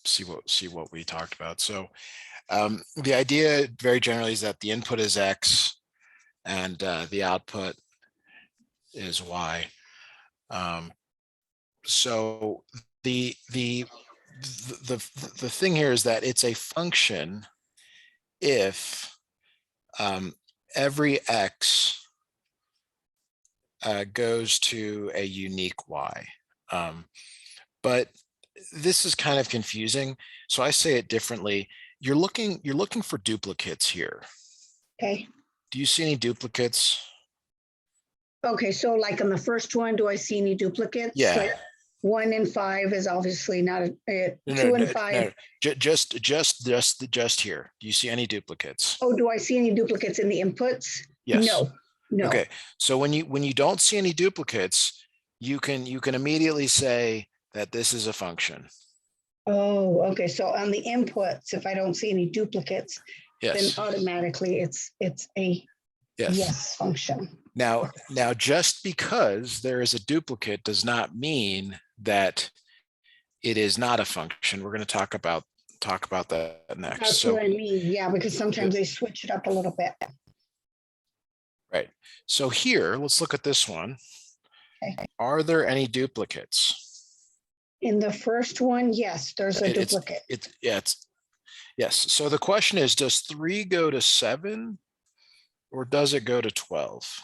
see what we talked about. So the idea very generally is that the input is X and the output is Y. So the thing here is that it's a function if every X goes to a unique Y. But this is kind of confusing. So I say it differently. You're looking for duplicates here. Okay. Do you see any duplicates? Okay, so like on the first one, do I see any duplicates? Yeah. Like 1 and 5 is obviously not a 2 and 5. No. Just here. Do you see any duplicates? Oh, do I see any duplicates in the inputs? Yes. No. Okay. So when you don't see any duplicates, you can immediately say that this is a function. Oh, okay. So on the inputs, if I don't see any duplicates, Yes. then automatically it's a yes function. Now, just because there is a duplicate does not mean that it is not a function. We're going to talk about that next. That's what I mean. Yeah, because sometimes they switch it up a little bit. Right. So here, let's look at this one. Okay. Are there any duplicates? In the first one, yes, there's a duplicate. Yes. So the question is, does 3 go to 7 or does it go to 12?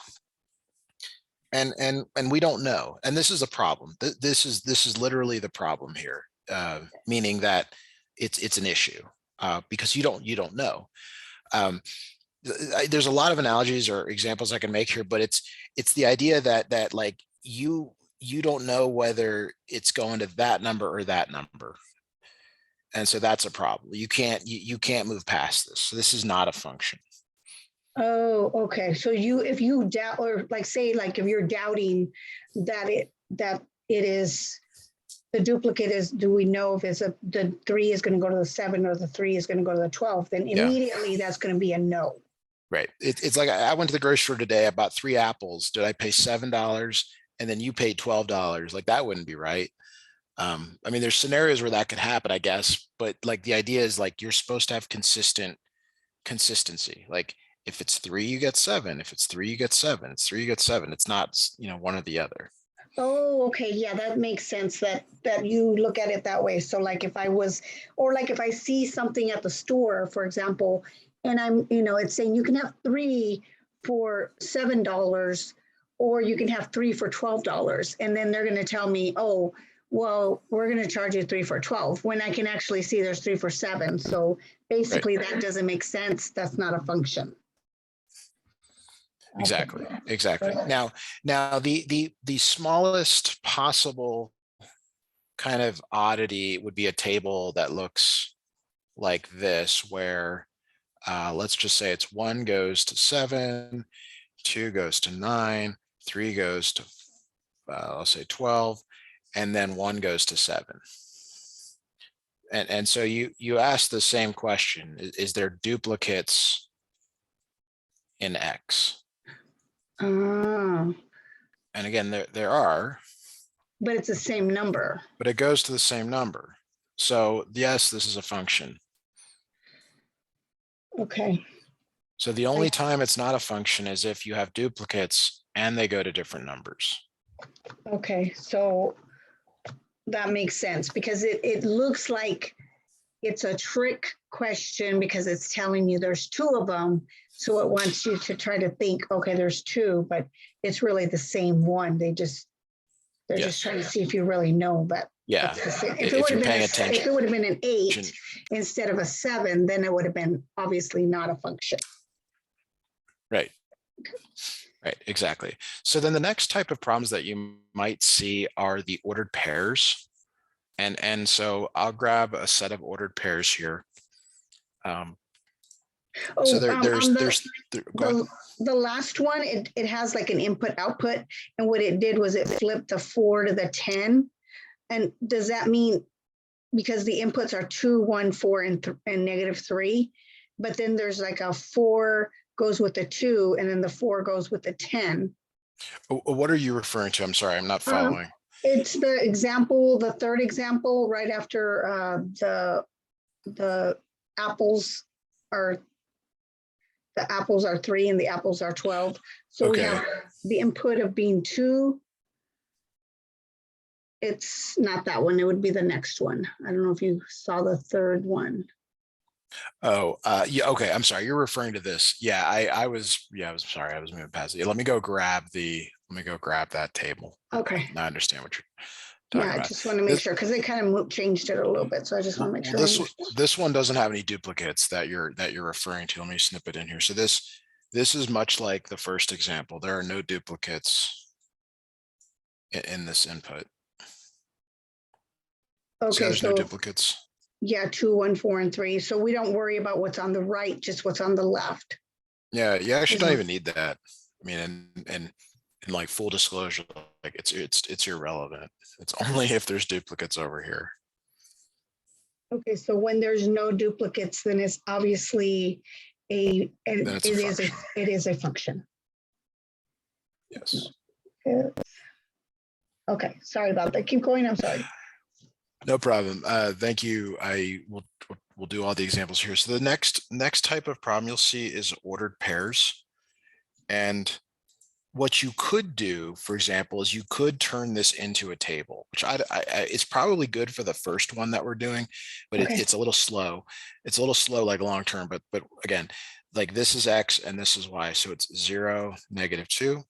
And we don't know. And this is a problem. This is literally the problem here, meaning that it's an issue because you don't know. There's a lot of analogies or examples I can make here, but it's the idea that like you don't know whether it's going to that number or that number. And so that's a problem. You can't move past this. So this is not a function. Oh, okay. So if you doubt, or like say, like if you're doubting that it is the duplicate is, do we know if it's the 3 is going to go to the 7 or the 3 is going to go to the 12? Then immediately that's going to be a no. Right. It's like I went to the grocery store today. I bought 3 apples. Did I pay $7 and then you paid $12? Like that wouldn't be right. I mean, there's scenarios where that could happen, I guess, but like the idea is like you're supposed to have consistency. Like if it's 3, you get 7. If it's 3, you get 7. It's 3, you get 7. It's not, one or the other. Oh, okay. Yeah, that makes sense that you look at it that way. So like if if I see something at the store, for example, and I'm, it's saying you can have 3 for $7 or you can have 3 for $12. And then they're going to tell me, oh, well, we're going to charge you 3 for 12 when I can actually see there's 3 for 7. So basically that doesn't make sense. That's not a function. Exactly. Now the smallest possible kind of oddity would be a table that looks like this, where let's just say it's 1 goes to 7, 2 goes to 9, 3 goes to I'll say 12, and then 1 goes to 7. And so you ask the same question: is there duplicates in X? And again, there are. But it's the same number. But it goes to the same number. So yes, this is a function. Okay. So the only time it's not a function is if you have duplicates and they go to different numbers. Okay, so that makes sense because it looks like it's a trick question because it's telling you there's 2 of them. So it wants you to try to think, okay, there's 2, but it's really the same one. They're just trying to see if you really know that. Yeah. If it would have been an 8 instead of a 7, then it would have been obviously not a function. Right. Right, exactly. So then the next type of problems that you might see are the ordered pairs. And so I'll grab a set of ordered pairs here. So the last one, it has like an input output, and what it did was it flipped the 4 to the 10. And does that mean, because the inputs are 2, 1, 4, and -3, but then there's like a 4 goes with the 2, and then the 4 goes with the 10. What are you referring to? I'm sorry, I'm not following. It's the example, the third example, right after the apples are, the apples are 3 and the apples are 12. So we Okay. have the input of being 2. It's not that one, it would be the next one. I don't know if you saw the third one. Oh, yeah, okay, I'm sorry, you're referring to this. Yeah, I was sorry, I was moving past it. Let me go grab that table. Okay. Now I understand what you're Yeah, talking I about. just want to make sure because they kind of changed it a little bit. So I just want to make Well, sure. I understand. this one doesn't have any duplicates that you're referring to. Let me snip it in here. So this is much like the first example. There are no duplicates in this input. So Okay, there's no so duplicates. yeah, 2, 1, 4, and 3. So we don't worry about what's on the right, just what's on the left. Yeah, you actually Is don't my- even need that. I mean, and like full disclosure, like it's irrelevant. It's only if there's duplicates over here. Okay, so when there's no duplicates, then it's obviously Then it's a function. it is a function. Yes. Okay, sorry about that. Keep going. I'm sorry. No problem. Thank you. We'll do all the examples here. So the next type of problem you'll see is ordered pairs. And what you could do, for example, is you could turn this into a table, which it's probably good for the first one that we're doing, but Okay. it's a little slow. It's a little slow, like long term, but again, like this is X and this is Y. So it's 0, -2,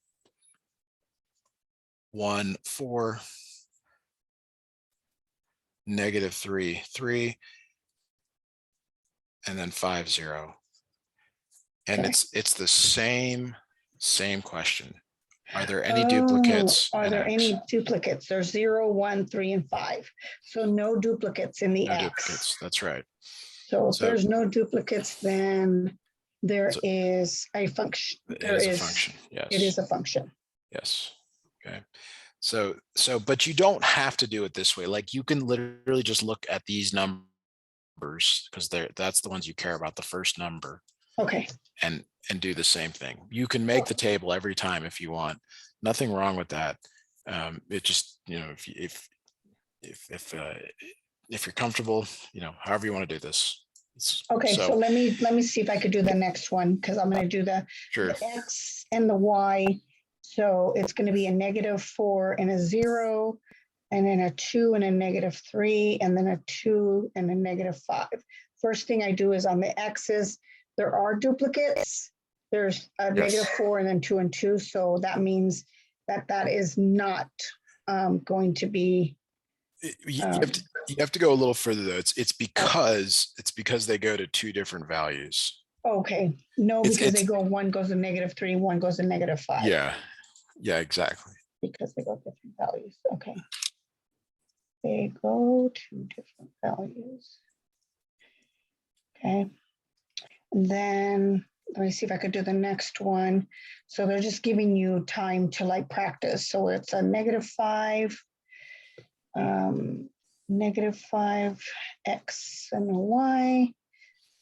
1, 4, -3, 3, and then 5, 0. And Okay. it's the same question. Are there any duplicates? Are in there X? any duplicates? There's 0, 1, 3, and 5. So no duplicates in the No X. duplicates. That's right. So if So- there's no duplicates, then there So- is a function. It There is a is function. Yes. It is a function. Yes. Okay. So, but you don't have to do it this way. Like you can literally just look at these numbers because that's the ones you care about, the first number, Okay. and do the same thing. You can make the table every time if you want. Nothing wrong with that. It just, if you're comfortable, however you want to do this. Okay. So let me see if I could do the next one because I'm going to do the Sure. X and the Y. So it's going to be a -4 and a 0, and then a 2 and a -3, and then a 2 and a -5. First thing I do is on the X's, there are duplicates. There's a Yes. -4 and then 2 and 2. So that means that is not going to be. You have to go a little further though. It's because they go to two different values. Okay. No, It's- because it's- they go, one goes to -3, one goes to -5. Yeah, exactly. Because they go different values. Okay. They go to different values. Okay. And then let me see if I could do the next one. So they're just giving you time to like practice. So it's a -5, -5 X and a Y.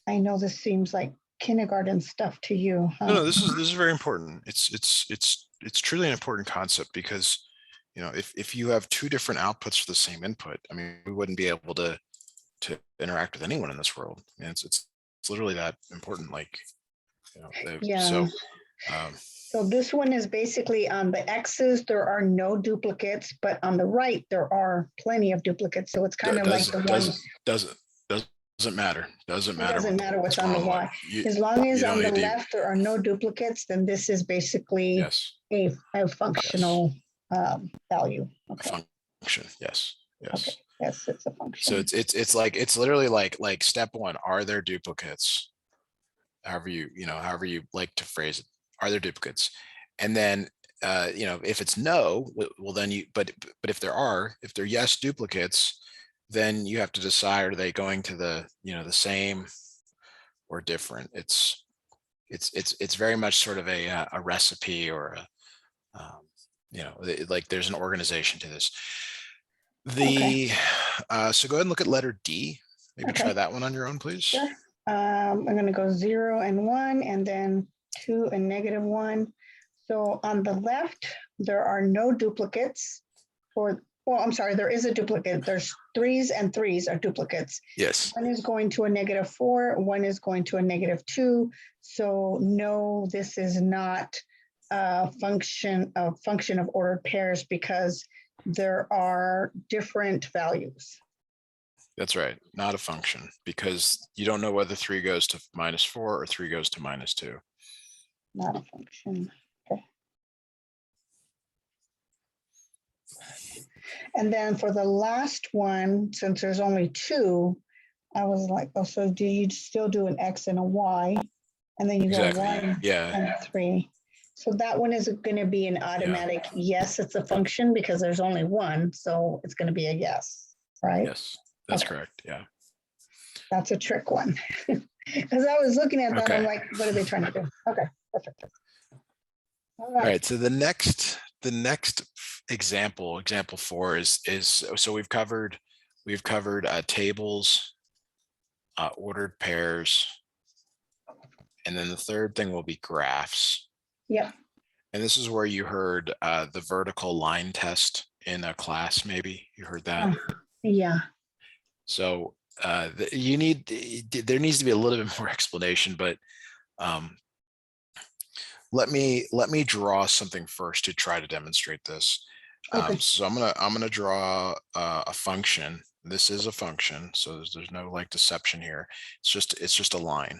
I know this seems like kindergarten stuff to you. Huh? No, this is very important. It's truly an important concept because if you have two different outputs for the same input, I mean, we wouldn't be able to interact with anyone in this world. And it's literally that important. Like, Yeah. So this one is basically on the X's, there are no duplicates, but on the right, there are plenty of duplicates. So it's kind of like the one. Doesn't matter. Doesn't It matter. doesn't matter what's on the Y. As long as on the left there are no duplicates, then this is basically a functional value. Okay. Function. Yes. Okay. Yes, it's a function. So it's literally like step one. Are there duplicates? However you like to phrase it. Are there duplicates? And then if it's no, well then but if they're yes duplicates, then you have to decide, are they going to the same or different? It's very much sort of a recipe or like there's an organization to this. So go ahead and look at letter D. Maybe try that one on your own, please. Sure. I'm going to go 0 and 1, and then 2 and -1. So on the left, there are no duplicates for well, I'm sorry, there is a duplicate. There's 3s and 3s are duplicates. Yes, One is going to a -4, one is going to a -2. So no, this is not a function of ordered pairs because there are different values. that's right. Not a function because you don't know whether 3 goes to -4 or 3 goes to -2. Not a function. Okay. And then for the last one, since there's only 2, I was like, oh, so do you still do an X and a Y? And then you go Exactly. 1 Yeah. and 3. So that one is going to be an automatic yes, it's a function because there's only one. So it's going to be a yes, right? Yes, that's Okay. correct. Yeah. That's a trick one. Because I was looking at that, Okay. I'm like, what are they trying to do? Okay, perfect. All All right. right. So the next example 4 is so we've covered tables, ordered pairs, and then the third thing will be graphs. Yeah. And this is where you heard the vertical line test in a class. Maybe you heard that. Yeah. So there needs to be a little bit more explanation, but let me draw something first to try to demonstrate this. Okay. So I'm gonna draw a function. This is a function, so there's no like deception here. It's just a line.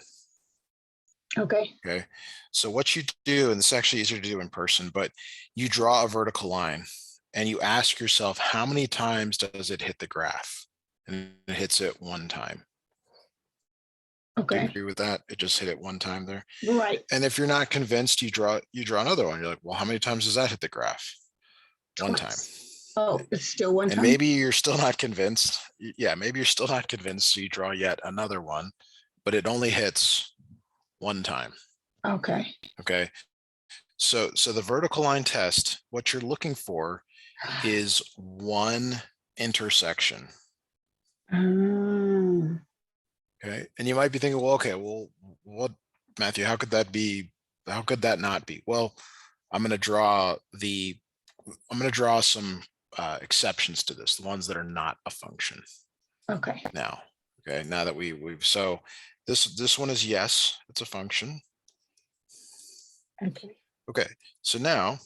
Okay. Okay. So what you do, and this is actually easier to do in person, but you draw a vertical line and you ask yourself, how many times does it hit the graph? And it hits it 1 time. Do you Okay. agree with that? It just hit it 1 time there. Right. And if you're not convinced, you draw another one. You're like, well, how many times does that hit the graph? 1 time. Oh, it's still 1 time. And maybe you're still not convinced. Yeah, maybe you're still not convinced. So you draw yet another one, but it only hits 1 time. Okay. Okay. So the vertical line test, what you're looking for is 1 intersection. Okay. And you might be thinking, well, okay, well, what, Matthew, how could that be? How could that not be? Well, I'm going to draw some exceptions to this, the ones that are not a function. Okay. Now, okay, now that we've so this one is yes, it's a function. Okay. Okay, so now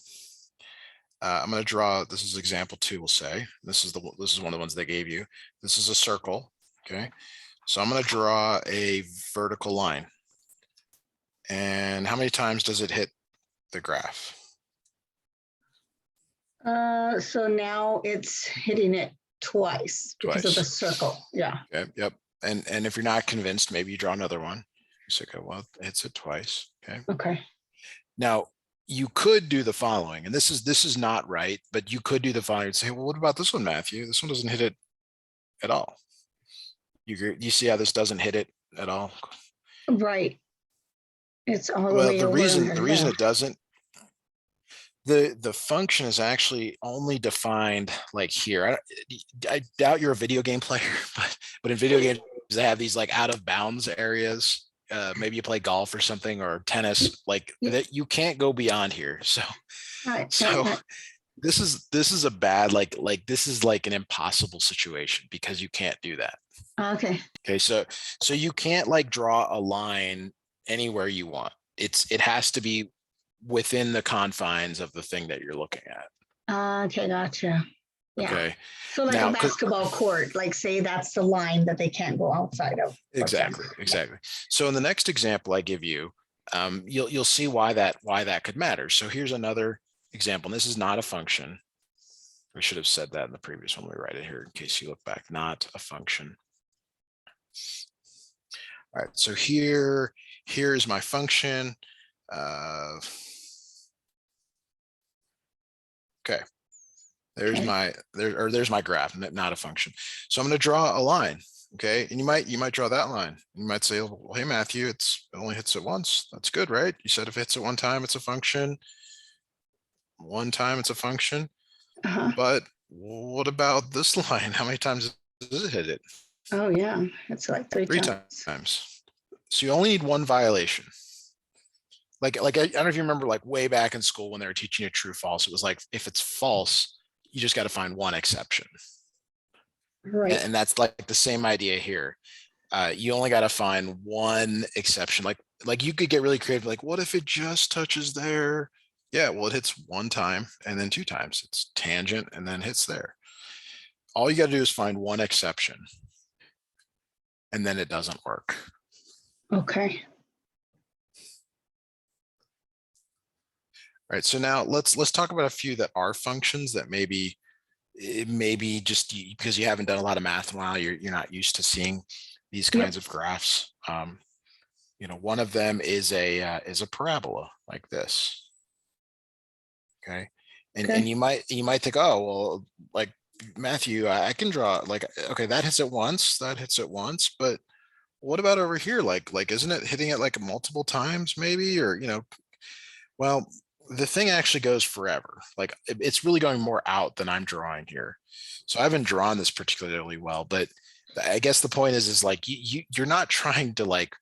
I'm going to draw. This is example 2. We'll say this is one of the ones they gave you. This is a circle. Okay, so I'm going to draw a vertical line. And how many times does it hit the graph? So now it's hitting it twice because of the circle. Yeah. Okay. Yep. And if you're not convinced, maybe you draw another one. You say, okay, well, it hits it twice. Okay. Okay. Now you could do the following, and this is not right, but you could do the following and say, well, what about this one, Matthew? This one doesn't hit it at all. You see how this doesn't hit it at all? Right. It's all the Well, way the over reason here, it doesn't, the function is actually only defined like here. I doubt you're a video game player, but in video games they have these like out of bounds areas. Maybe you play golf or something, or tennis, like that. You can't go beyond here. So Right. this is a bad, like this is like an impossible situation because you can't do that. Okay. Okay, so you can't like draw a line anywhere you want. It has to be within the confines of the thing that you're looking at. Okay, gotcha. Yeah. Okay. So like Now, a basketball court, like say that's the line that they can't go outside of. Exactly. So in the next example I give you, you'll see why that could matter. So here's another example. And this is not a function. We should have said that in the previous one. We write it here in case you look back. Not a function. All right. So here's my function. Okay. There's my graph, not a function. So I'm going to draw a line. Okay. And you might draw that line. You might say, well, hey, Matthew, it only hits it once. That's good, right? You said if it hits it 1 time, it's a function. 1 time, it's a function. But what about this line? How many times does it hit it? Oh yeah, it's like 3 times. So you only need 1 violation. Like I don't know if you remember, like way back in school when they were teaching you true false, it was like if it's false, you just got to find one exception. Right. And that's like the same idea here. You only got to find one exception. Like you could get really creative. Like, what if it just touches there? Yeah, well, it hits one time and then two times. It's tangent and then hits there. All you got to do is find one exception, and then it doesn't work. Okay. All right. So now let's talk about a few that are functions that maybe just because you haven't done a lot of math in a while, you're not used to seeing these kinds of graphs. You know, one of them is a parabola like this. Okay. And you might think, oh, well, like Matthew, I can draw like, okay, that hits it once, but what about over here? Like, isn't it hitting it like multiple times maybe? Or, you know, well, the thing actually goes forever. Like it's really going more out than I'm drawing here. So I haven't drawn this particularly well, but I guess the point is like you're not trying to like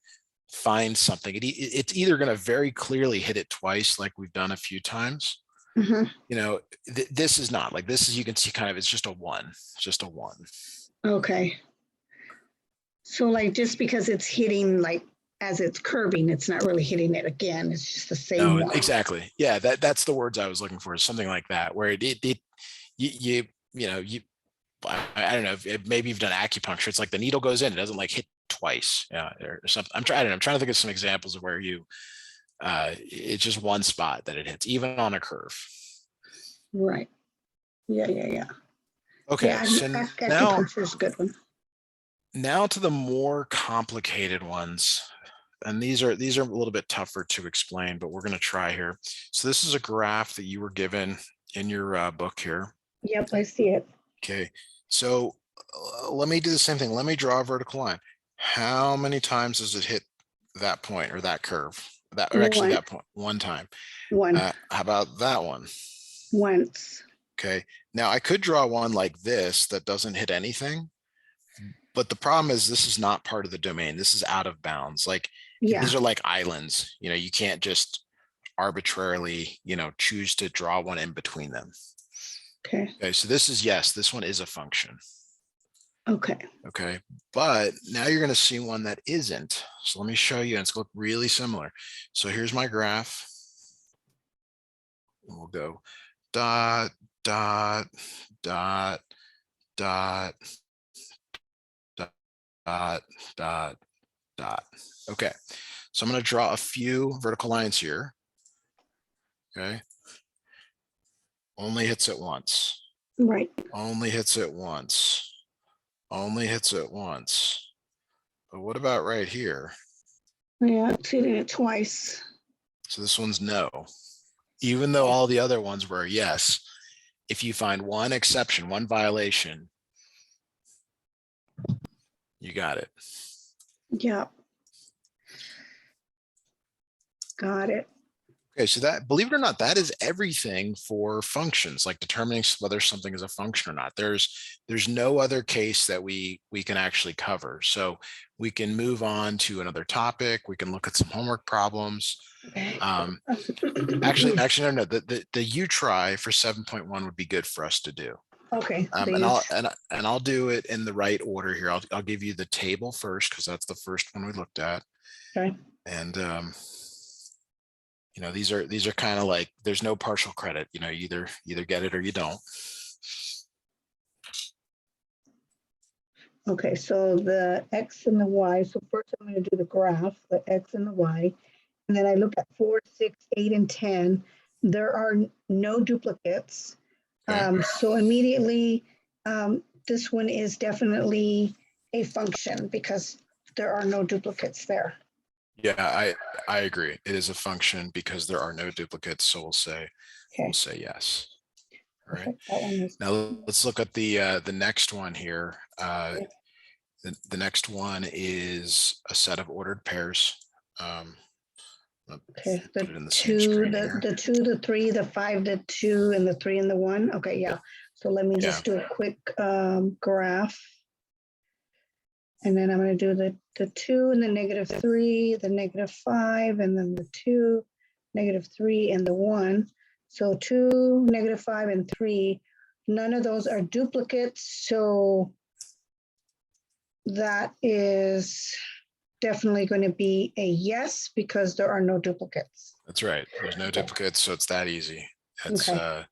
find something. It's either going to very clearly hit it twice, like we've done a few times. Mm-hmm. You know, this is not like this is, you can see kind of, it's just a one. It's just a one. Okay. So like just because it's hitting like as it's curving, it's not really hitting it again. It's just the same No, one. exactly. Yeah, that's the words I was looking for, is something like that, where you know, I don't know, maybe you've done acupuncture. It's like the needle goes in, it doesn't like hit twice. Yeah, or something. I'm trying to think of some examples of where it's just one spot that it hits, even on a curve. Right. Yeah. Okay, Yeah, so acupuncture is a good one. now to the more complicated ones. And these are a little bit tougher to explain, but we're going to try here. So this is a graph that you were given in your book here. Yep, I see it. Okay, so let me do the same thing. Let me draw a vertical line. How many times does it hit that point or that curve? Or actually that point one time. One. How about that one? Once. Okay, now I could draw one like this that doesn't hit anything, but the problem is this is not part of the domain. This is out of bounds. Like, these are like islands. You know, you can't just arbitrarily, you know, choose to draw one in between them. Okay. Okay, so this is, yes, this one is a function. Okay. Okay, but now you're going to see one that isn't. So let me show you, and it's going to look really similar. So here's my graph. And we'll go dot, dot, dot, dot, dot, dot, dot. Okay, so I'm going to draw a few vertical lines here. Okay, only hits it once. Right. Only hits it once. Only hits it once. But what about right here? Yeah, it's hitting it twice. So this one's no. Even though all the other ones were yes. If you find one exception, one violation, you got it. Yeah. Got it. Okay, so that, believe it or not, that is everything for functions, like determining whether something is a function or not. There's no other case that we can actually cover. So we can move on to another topic. We can look at some homework problems. Actually, no. The you try for 7.1 would be good for us to do. Okay. And I'll do it in the right order here. I'll give you the table first, because that's the first one we looked at. Okay. And you know, these are kind of like, there's no partial credit. You know, you either get it or you don't. Okay, so the X and the Y. So first I'm going to do the graph, the X and the Y. And then I look at 4, 6, 8, and 10. There are no duplicates. Okay. So immediately, this one is definitely a function because there are no duplicates there. Yeah, I agree. It is a function because there are no duplicates. So we'll say yes. All right. Now let's look at the next one here. The next one is a set of ordered pairs. Okay, the 2, the 2, the 3, the 5, the 2, and the 3 and the 1. Okay, yeah. So let me just do a quick graph. And then I'm going to do the 2 and the -3, the -5, and then the 2, -3, and the 1. So 2, -5, and 3 none of those are duplicates, so that is definitely going to be a yes, because there are no duplicates. That's right. There's no duplicates, so it's that easy. It's Okay.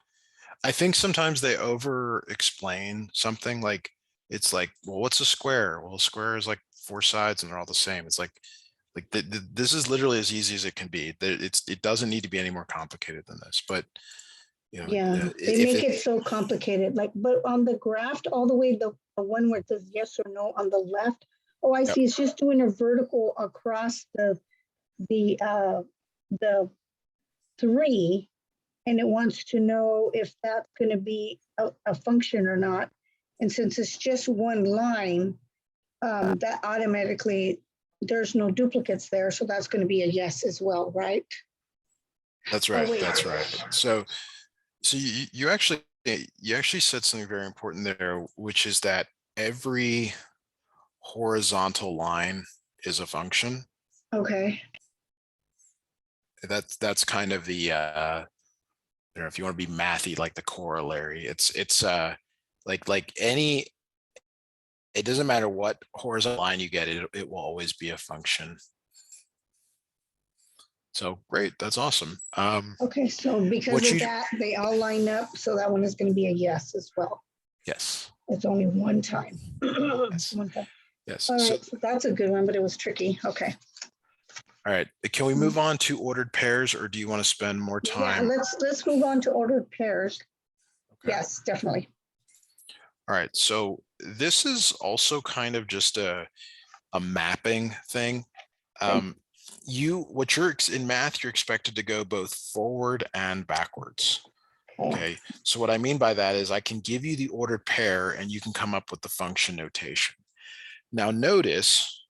I think sometimes they over explain something, like it's like, well, what's a square? Well, a square is like 4 sides and they're all the same. It's like this is literally as easy as it can be. It doesn't need to be any more complicated than this, but you know, Yeah, they if make it so complicated, like, but on the graph, all the way, the one where it says yes or no on the left, oh, I Yep. see, it's just doing a vertical across the 3, and it wants to know if that's going to be a function or not. And since it's just one line, that automatically, there's no duplicates there, so that's going to be a yes as well, right? That's Oh, right. wait. That's right. So you actually said something very important there, which is that every horizontal line is a function. Okay. That's kind of the you know, if you want to be mathy, like the corollary. It's like any, it doesn't matter what horizontal line you get, it will always be a function. So great, that's awesome. Okay, so because What of you that, they all line up, so that one is going to be a yes as well. yes, It's only one time. yes, One time. yes. All So right, so that's a good one, but it was tricky. Okay. all right, can we move on to ordered pairs, or do you want to spend more Yeah, time? let's move on to ordered pairs. Okay. Yes, definitely. All right, so this is also kind of just a mapping thing. What you're in math, you're expected to go both forward and backwards. Okay. Okay, so what I mean by that is I can give you the ordered pair and you can come up with the function notation. Now notice,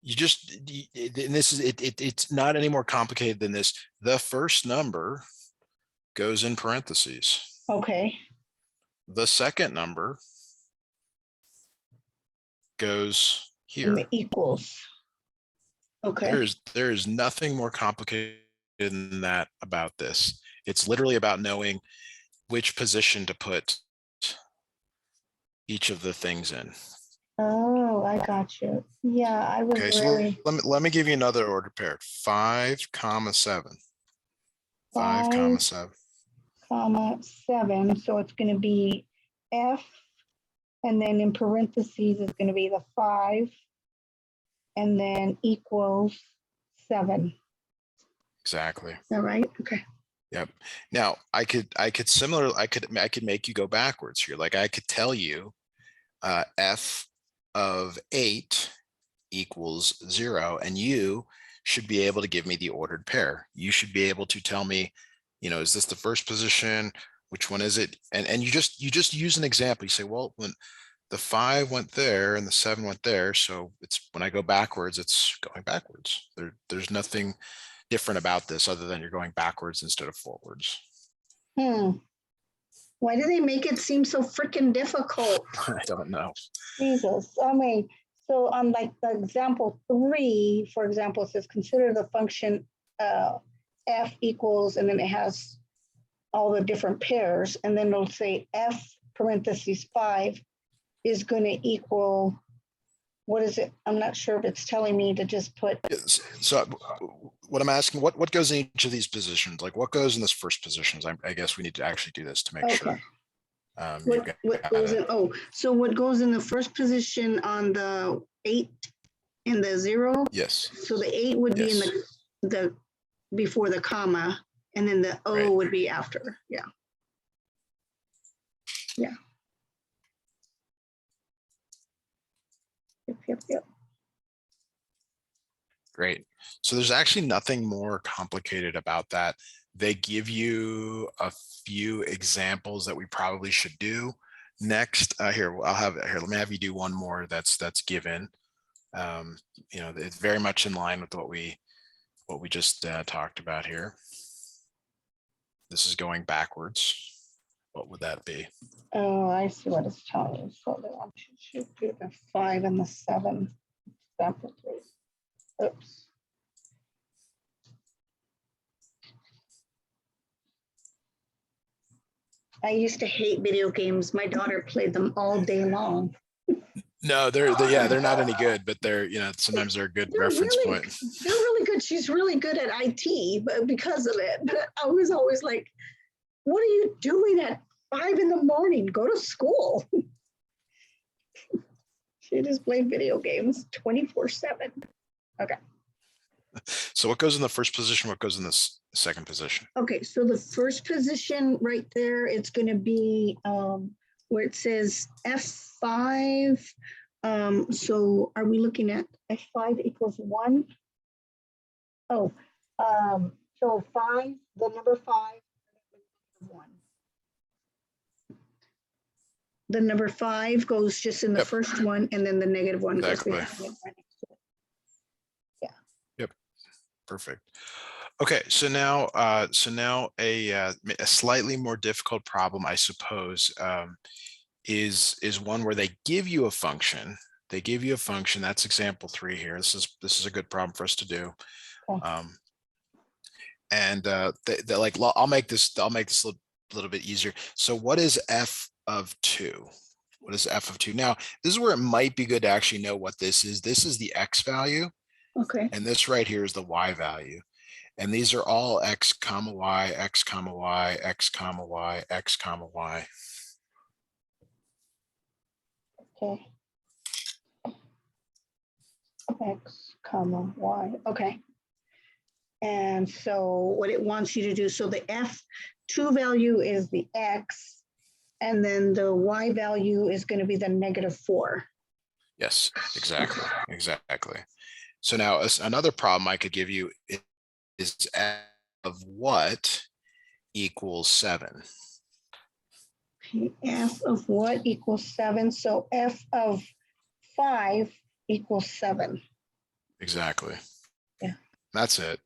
and this is it's not any more complicated than this. The first number goes in parentheses. Okay. The second number goes And here. the equals. Okay. There's nothing more complicated than that about this. It's literally about knowing which position to put each of the things in. Oh, I got you. Yeah, I was Okay, so really let me give you another ordered pair. 5, 7. 5, 5, 7. 7. So it's going to be F, and then in parentheses is going to be the 5, and then equals 7. Exactly. Is that right? Okay. Yep. Now I could make you go backwards here. Like I could tell you F of 8 equals 0, and you should be able to give me the ordered pair. You should be able to tell me, you know, is this the first position? Which one is it? And you just use an example. You say, well, when the 5 went there and the 7 went there, so it's when I go backwards, it's going backwards. There's nothing different about this other than you're going backwards instead of forwards. Why do they make it seem so freaking difficult? I don't know. Jesus. I mean, so on like the example 3, for example, it says consider the function f equals, and then it has all the different pairs, and then it'll say f parentheses 5 is going to equal, what is it? I'm not sure if it's telling me to just put. So what I'm asking, what goes in each of these positions? Like what goes in this first position? I guess we need to actually do this to make sure. What goes in? Oh, so what goes in the first position on the 8 and the 0? Yes. So the 8 would be in the before the comma, and then the O would be after. Yeah. Yeah. Yep. Great. So there's actually nothing more complicated about that. They give you a few examples that we probably should do next. Here, let me have you do one more that's given. You know, it's very much in line with what we just talked about here. This is going backwards. What would that be? Oh, I see what it's telling you. So they want you to do the 5 and the 7. Example 3. Oops. I used to hate video games. My daughter played them all day long. No, they're not any good, but they're, you know, sometimes they're a good They're reference really, point. they're really good. She's really good at IT, but because of it. But I was always like, what are you doing at 5 a.m? Go to school. She just played video games 24/7. Okay. So what goes in the first position? What goes in the second position? Okay, so the first position right there, it's going to be where it says F5. So are we looking at F5 equals 1? Oh, so 5, the number 5, 1. The number 5 goes just in the Yep. first one, and then the -1 Exactly. goes behind it right next to it. Yeah. Yep. Perfect. Okay, so now a slightly more difficult problem, I suppose, is one where they give you a function. They give you a function. That's example 3 here. This is a good problem for us to do. Okay. And they like, I'll make this a little bit easier. So what is f of 2? What is f of 2? Now, this is where it might be good to actually know what this is. This is the x value, Okay. and this right here is the y value. And these are all x comma y, x comma y, x comma y, x comma y. Okay. X comma y. Okay. And so what it wants you to do, so the F2 value is the X, and then the Y value is going to be the -4. Yes, exactly, exactly. So now another problem I could give you is f of what equals 7? Okay, F of what equals 7? So F of 5 equals 7. Exactly. Yeah. That's it.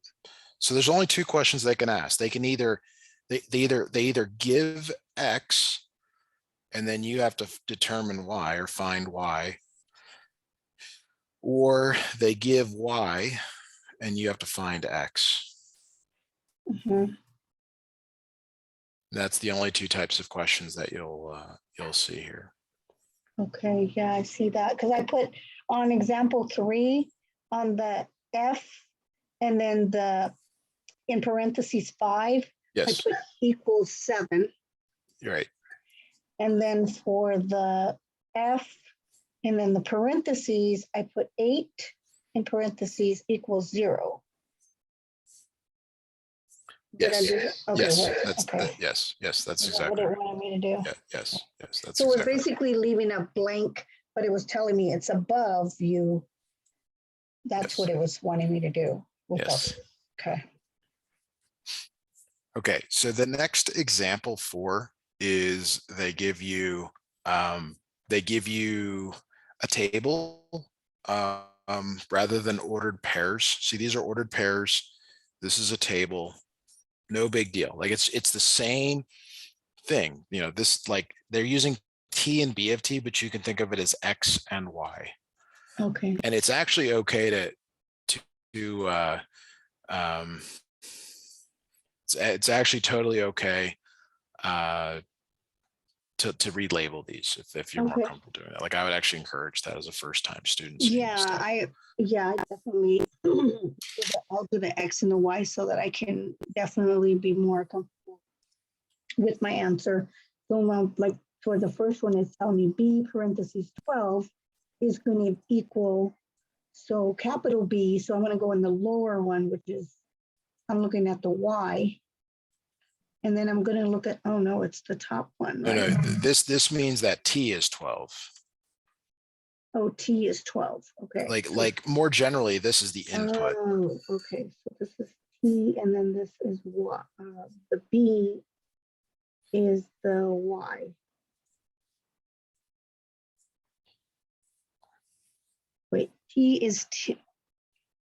So there's only 2 questions they can ask. They can either they either give x, and then you have to determine y or find y, or they give y and you have to find x. Mhm. That's the only 2 types of questions that you'll see here. Okay, yeah, I see that because I put on example 3 on the F, and then the in parentheses 5, I Yes, put equals 7. you're right. And then for the F, and then the parentheses, I put 8 in parentheses equals 0. Did I Yes, do it? Okay, yes, what? that's Okay. yes, that's Is that exactly what right. it wanted me to do? Yeah, yes, that's So it was exactly right. basically leaving a blank, but it was telling me it's above you. That's Yes. what it was wanting me to do. Yes. Okay. Okay, so the next example 4 is they give you a table rather than ordered pairs. See, these are ordered pairs. This is a table. No big deal. Like it's the same thing. You know, this, like, they're using T and B of T, but you can think of it as X and Y. Okay. And it's actually okay to it's actually totally okay to relabel these if you're more Okay. comfortable doing that. Like, I would actually encourage that as a first time student. Yeah, I definitely I'll do the X and the Y so that I can definitely be more comfortable with my answer. So like for the first one, it's telling me B parentheses 12 is going to equal, so capital B. So I'm going to go in the lower one, which is, I'm looking at the Y. And then I'm going to look at, oh no, it's the top one, No, right? this means that T is 12. Oh, T is 12. Okay. Like more generally, this is the input. Oh, okay. So this is T, and then this is what? The B is the Y. Wait, T is T.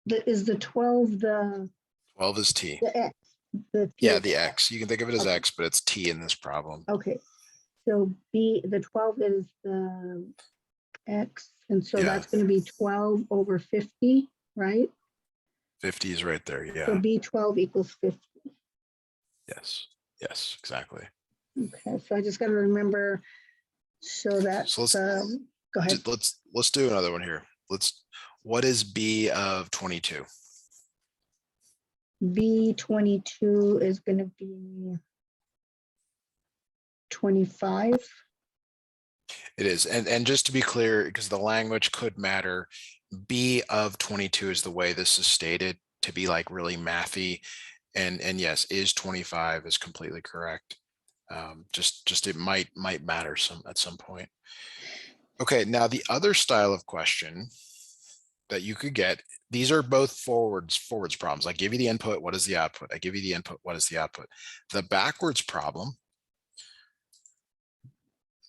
Is the 12 the 12 is T. X? The T Yeah, is the X. You can think of it as Okay. X, but it's T in this problem. Okay. So B, the 12 is the X, and so Yeah. that's going to be 12 over 50, right? 50 is right there. So Yeah. B12 equals 50. Yes. Yes, exactly. Okay, so I just gotta remember so that, So go ahead. let's do another one here. What is B of 22? B22 is gonna be 25. It is. And just to be clear, because the language could matter, B of 22 is the way this is stated to be like really mathy. And yes, is 25 is completely correct. Just it might matter at some point. Okay, now the other style of question that you could get, these are both forwards problems. I give you the input, what is the output? I give you the input, what is the output? The backwards problem,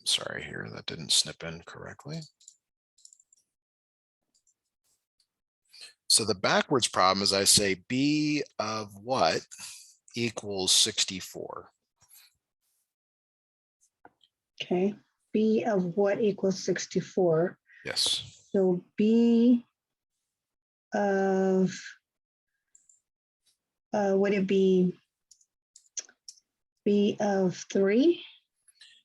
sorry here, that didn't snip in correctly. So the backwards problem is I say B of what equals 64. Okay, B of what equals 64? Yes. So B of, would it be B of 3?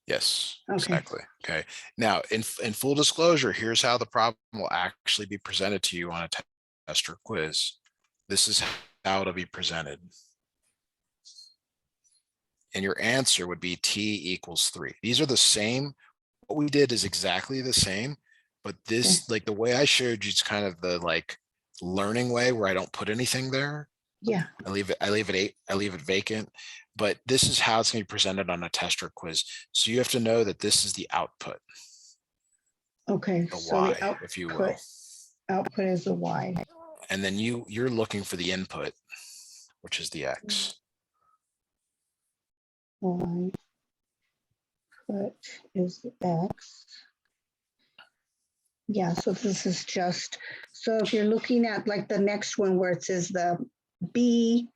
Yes, Okay. exactly. Okay. Now, in full disclosure, here's how the problem will actually be presented to you on a test or quiz. This is how it'll be presented. And your answer would be T equals 3. These are the same. What we did is exactly the same, but this, like the way I showed you, it's kind of the like learning way where I don't put anything there. Yeah. I leave it vacant, but this is how it's going to be presented on a test or quiz. So you have to know that this is the output, Okay. the So Y, the output, if you will. Output is the Y. And then you're looking for the input, which is the X. Y put is the X. Yeah, so this is just, so if you're looking at like the next one where it says the B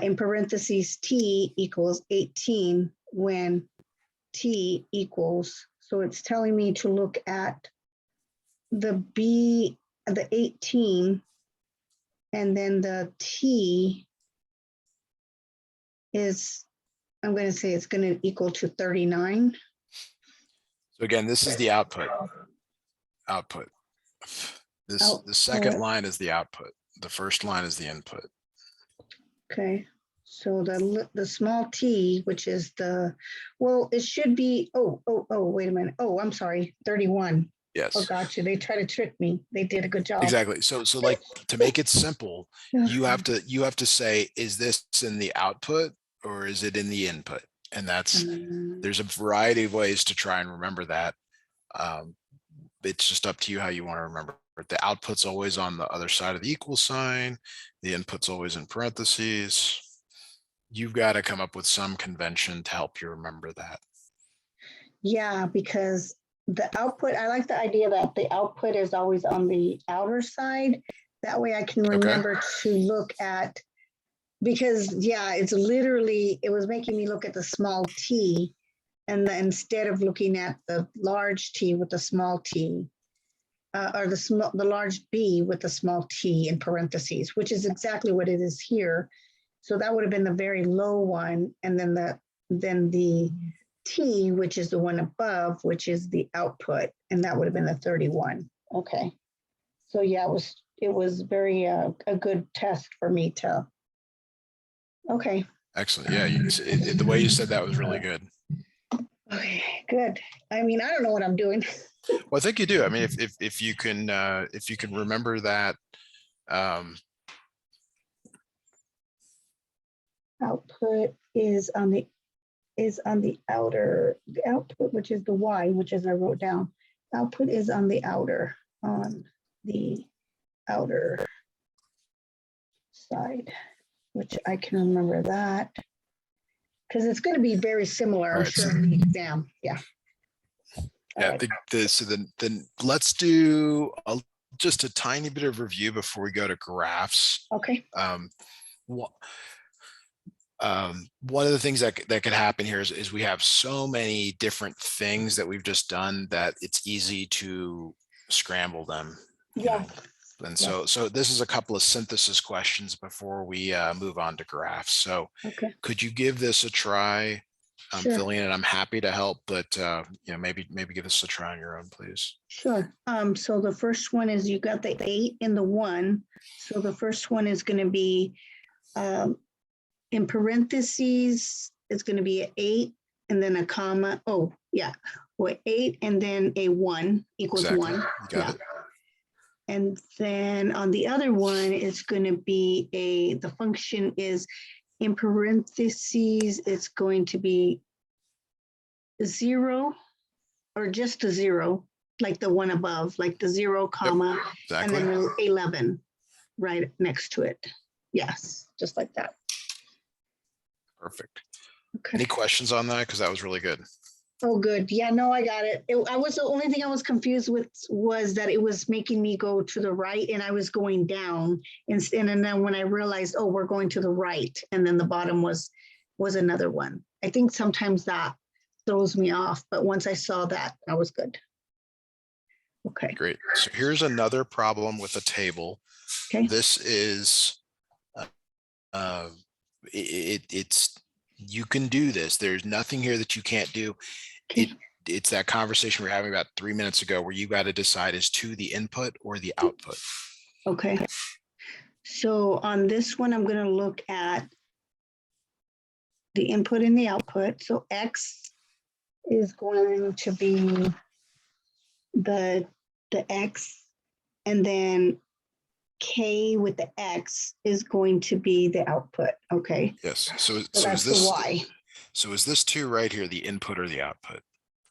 in parentheses T equals 18 when T equals, so it's telling me to look at the B, the 18, and then the T is, I'm going to say it's going to equal to 39. So again, this is the output. The second line is the output. The first line is the input. Okay, so the small t, which is the, well, it should be, wait a minute. Oh, I'm sorry, 31. Yes. Oh, gotcha. They try to trick me. They did a good job. Exactly. So like to make it simple, you have to say, is this in the output or is it in the input? And there's a variety of ways to try and remember that. It's just up to you how you want to remember it. The output's always on the other side of the equal sign. The input's always in parentheses. You've got to come up with some convention to help you remember that. Yeah, because the output, I like the idea that the output is always on the outer side. That way I can remember to look at, because yeah, it's literally, it was making me look at the small t, and then instead of looking at the large T with the small t, or the large B with the small t in parentheses, which is exactly what it is here. So that would have been the very low one, and then the T, which is the one above, which is the output, and that would have been the 31. Okay. So yeah, it was very a good test for me to. Okay. Excellent. Yeah, the way you said that was really good. Okay, good. I mean, I don't know what I'm doing. Well, I think you do. I mean, if you can remember that. Output is on the outer, the output, which is the Y, which is I wrote down. Output is on the outer side, which I can remember that. Because it's going to be very similar, I'm sure, in the exam. Yeah. Yeah. So then let's do just a tiny bit of review before we go to graphs. Okay. One of the things that could happen here is we have so many different things that we've just done that it's easy to scramble them. Yeah. And so this is a couple of synthesis questions before we move on to graphs. So okay. Could you give this a try I'm Sure. filling in. I'm happy to help, but you know, maybe give this a try on your own, please. Sure. So the first one is you got the 8 and the 1. So the first one is going to be in parentheses, it's going to be an 8 and then a comma. Oh, yeah. Or 8 and then a 1 equals Exactly. 1. You got it. And then on the other one, it's going to be the function is in parentheses, it's going to be 0 or just a 0, like the one above, like the 0, comma, Exactly. and then 11 right next to it. Yes, just like that. Perfect. Okay. Any questions on that? Because that was really good. Oh, good. Yeah, no, I got it. I was the only thing I was confused with was that it was making me go to the right and I was going down. And then when I realized, oh, we're going to the right, and then the bottom was another one. I think sometimes that throws me off, but once I saw that, I was good. Okay. Great. So here's another problem with a table. Okay. This is it's you can do this. There's nothing here that you can't do. Okay. It's that conversation we were having about 3 minutes ago where you got to decide is 2 the input or the output. Okay. So on this one, I'm going to look at the input and the output. So X is going to be the X, and then K with the X is going to be the output. Okay. Yes. So that's is this the Y. So is this 2 right here the input or the output?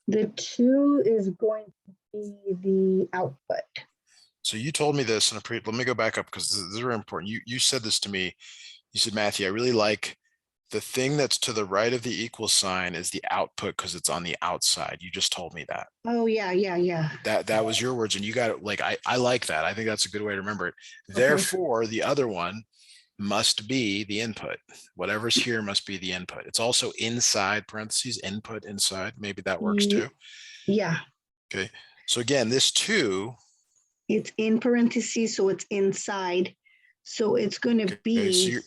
The 2 is going to be the output. So you told me this, and let me go back up because this is very important. You said this to me. You said, Matthew, I really like the thing that's to the right of the equal sign is the output because it's on the outside. You just told me that. Oh, yeah. That was your words, and you got it. Like, I like that. I think that's a good way to remember it. Okay. Therefore, the other one must be the input. Whatever's here must be the input. It's also inside parentheses, input inside. Maybe that works too. Yeah. Okay. So again, this 2. It's in parentheses, so it's inside. So it's going to be. So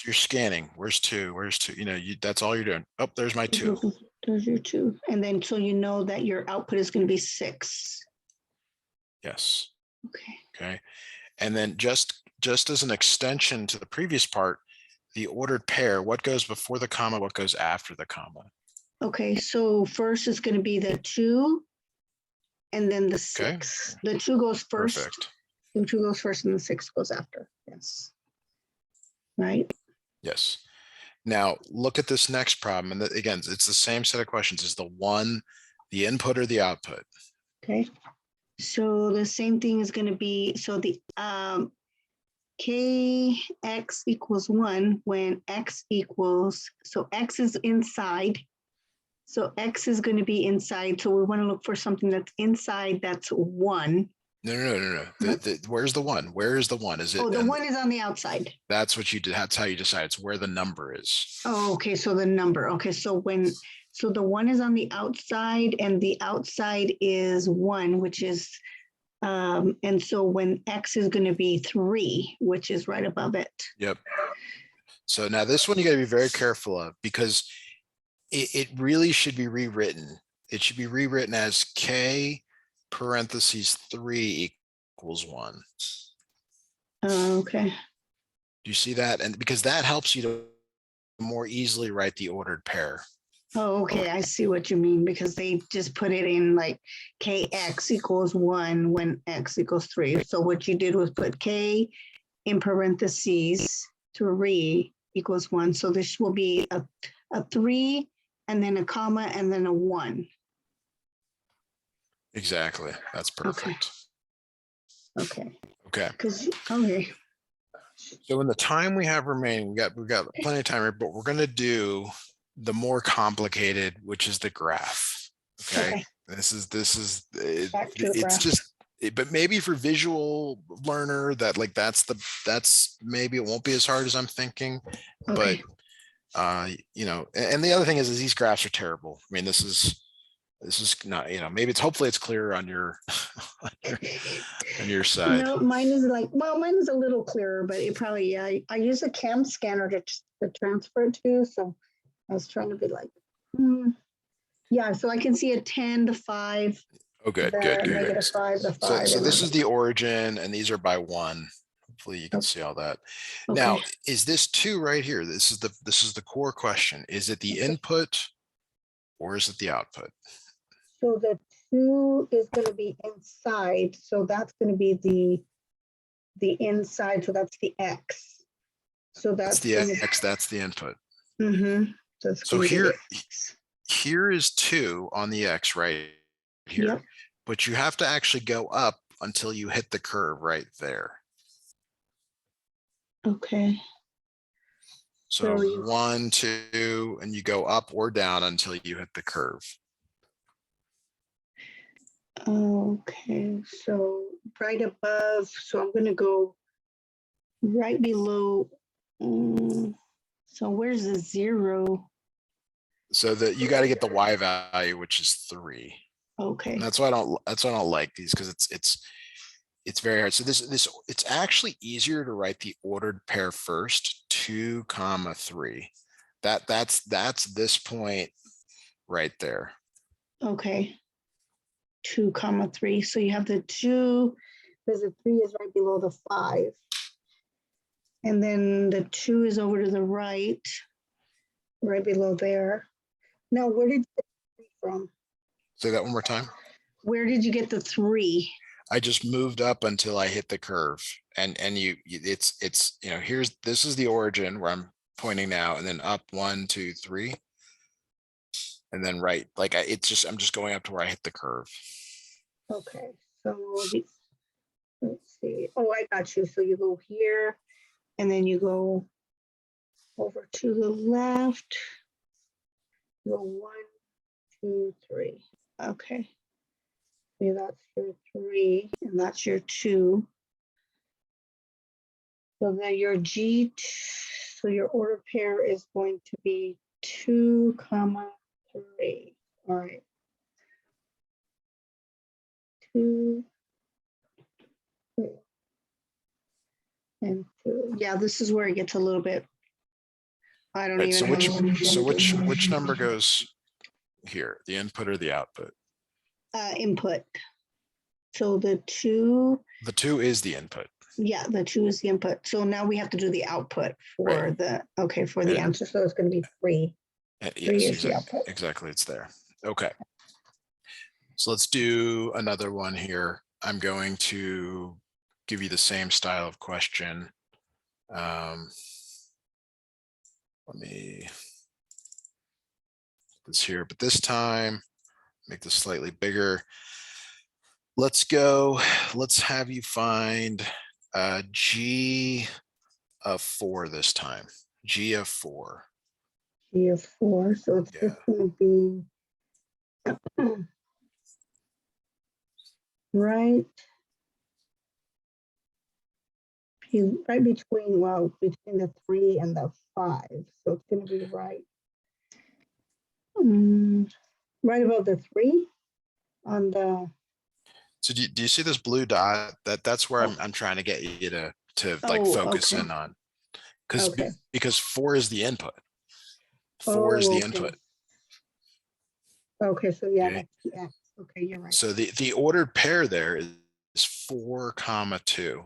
you're scanning. Where's 2? Where's 2? You know, that's all you're doing. Oh, there's my 2. There's your 2. And then so you know that your output is going to be 6. Yes. Okay. Okay. And then just as an extension to the previous part, the ordered pair, what goes before the comma, what goes after the comma? Okay, so first is going to be the 2 and then the 6. Okay. The 2 goes first. Perfect. The 2 goes first and the 6 goes after. Yes. Right? Yes. Now look at this next problem. And again, it's the same set of questions. Is the 1 the input or the output? Okay. So the same thing is going to be, so the kx equals 1 when x equals, so x is inside. So x is going to be inside. So we want to look for something that's inside that's 1. No. Where's the 1? Where is the 1? Is it? Oh, the 1 is on the outside. That's what you did. That's how you decide. It's where the number is. Oh, okay. So the number. Okay. So the 1 is on the outside and the outside is 1, which is, and so when x is going to be 3, which is right above it. Yep. So now this one you got to be very careful of because it really should be rewritten. It should be rewritten as k parentheses 3 equals 1. Okay. Do you see that? And because that helps you to more easily write the ordered pair. Oh, okay. I see what you mean because they just put it in like kx equals 1 when x equals 3. So what you did was put k in parentheses 3 equals 1. So this will be a 3 and then a comma and then a 1. Exactly. That's perfect. Okay. Okay. Okay. So in the time we have remaining, we've got plenty of time here, but we're going to do the more complicated, which is the graph. Okay. This is it's just, but maybe for visual learner that like, that's maybe it won't be as hard as I'm thinking, but you know, and the other thing is these graphs are terrible. I mean, this is not, you know, maybe hopefully it's clear on your on your side. No, mine is mine is a little clearer, but it probably, I use a cam scanner to transfer it to, so I was trying to be like Yeah, so I can see a 10, the 5, Oh, good, the good, good. -5, the 5. So and this then is the origin and these are by 1. Hopefully you can see all that. Now, okay. is this 2 right here? This is the core question. Is it the input or is it the output? So the 2 is going to be inside. So that's going to be the inside. So that's the X. So That's that's the gonna, X, that's the input. that's So gonna be here, the X. here is 2 on the X right here, Yep. but you have to actually go up until you hit the curve right there. Okay. So So you, 1, 2, and you go up or down until you hit the curve. okay. So right above. So I'm gonna go right below. So where's the 0? So that you got to get the Y value, which is 3. Okay. And that's why I don't like these, because it's very hard. So it's actually easier to write the ordered pair first, 2, 3. That's this point right there. Okay. 2, 3. So you have the 2, because the 3 is right below the 5. And then the 2 is over to the right below there. Now, where did you get the 3 from? Say that one more time. Where did you get the 3? I just moved up until I hit the curve, and it's this is the origin where I'm pointing now, and then up 1, 2, 3, and then right, like I'm just going up to where I hit the curve. Okay, so let's see. Oh, I got you. So you go here, and then you go over to the left. You go 1, 2, 3. Okay. Yeah, that's your 3, and that's your 2. So then your G, so your order pair is going to be 2, 3. All right. 2, 3, and 2. Yeah, this is where it gets a little bit. I don't Right. even know. So which number goes here, the input or the output? Input. So the 2. The 2 is the input. Yeah, the 2 is the input. So now we have to do the output for Right. the answer. So it's going to be 3. Yes, is the output. exactly. It's there. Okay. So let's do another one here. I'm going to give you the same style of question. Let me put this here, but this time make this slightly bigger. Let's have you find G of 4 this time. G of 4. G of 4. So it's just going to be right between the 3 and the 5. So it's going to be right right above the 3 on the. So do you see this blue dot? That's where I'm trying to get you to like focus in on, because 4 is the input. 4 is the input. Okay, so yeah, that's the X. Okay, you're right. So the ordered pair there is 4, 2.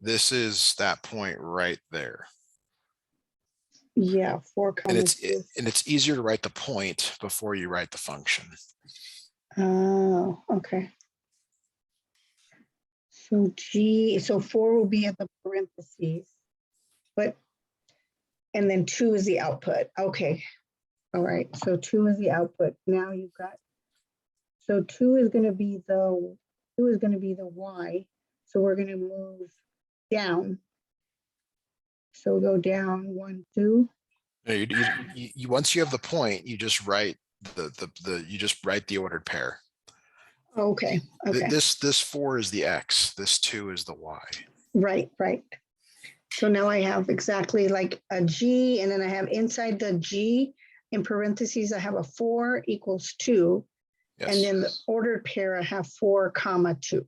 This is that point right there. Yeah, 4, and 2. it's easier to write the point before you write the function. Oh, okay. So so 4 will be at the parentheses, and then 2 is the output. Okay. All right. So 2 is the output. Now you've got, so 2 is going to be the Y. So we're going to move down. So go down 1, 2. You once you have the point, you just write the ordered pair. Okay. Okay. This 4 is the X. This 2 is the Y. Right. So now I have exactly like a G, and then I have inside the G in parentheses, I have a 4 equals 2. Yes. And then the ordered pair, I have 4, 2.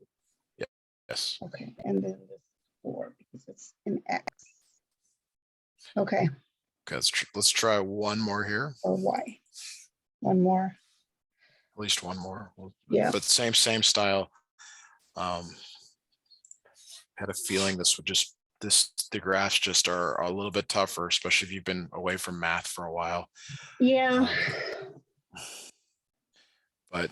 Yes. Okay. And then this 4 because it's an X. Okay. Okay, let's try one more here. or y. One more. At least one more. Yeah. But same style. Had a feeling this would just the graphs just are a little bit tougher, especially if you've been away from math for a while. Yeah. But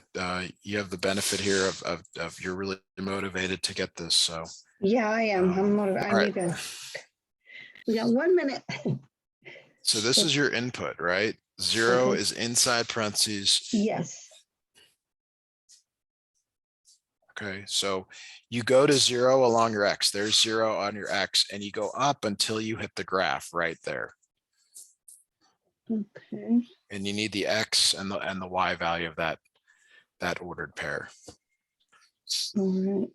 you have the benefit here of you're really motivated to get this. So Yeah, I am. I'm motivated. all I right. need to. We got 1 minute. So this is your input, right? 0 Okay. is inside parentheses. Yes. Okay, so you go to 0 along your X. There's 0 on your X, and you go up until you hit the graph right there. Okay. And you need the X and the Y value of that ordered pair. All right.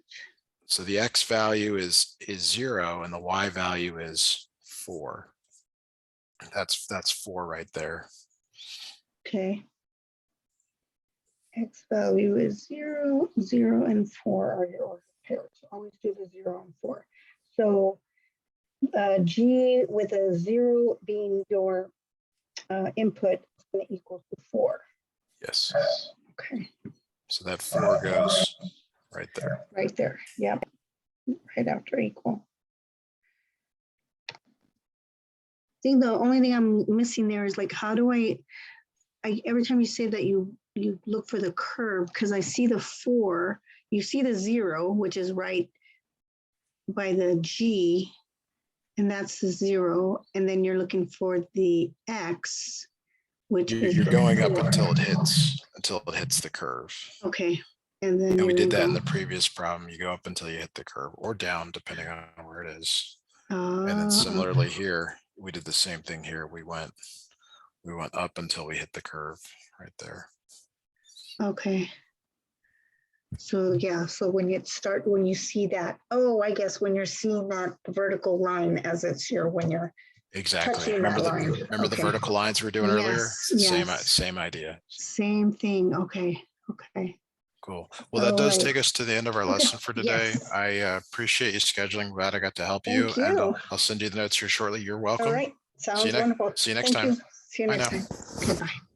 So the X value is 0 and the Y value is 4. That's 4 right there. Okay. X value is 0, 0, and 4 are your ordered pairs. Always do the 0 and 4. So G with a 0 being your input is going to equal to 4. Yes. Okay. So that 4 goes right there. Right there. Yep. Right after equal. I think the only thing I'm missing there is like, how do I every time you say that you look for the curve, because I see the 4, you see the 0, which is right by the G, and that's the 0, and then you're looking for the X, which is You're the going up 4. until it hits the curve. Okay, and then And we did that in go. the previous problem. You go up until you hit the curve, or down depending on where it is. And then Okay. similarly here, we did the same thing here. We went up until we hit the curve right there. Okay. So yeah, so when you see that, I guess when you're seeing that vertical line as it's when you're Exactly. touching Remember that line. the vertical lines we were doing earlier? Yes. Same idea. Same thing. Okay. Cool. Well, that does Alright. take us to the end of our Okay. lesson for today. Yes. I appreciate you scheduling. Glad I got to help Thank you. And you. I'll send you the notes here shortly. You're welcome. All right. Sounds wonderful. See you next Thank time. you. See you Bye next now. time. Goodbye.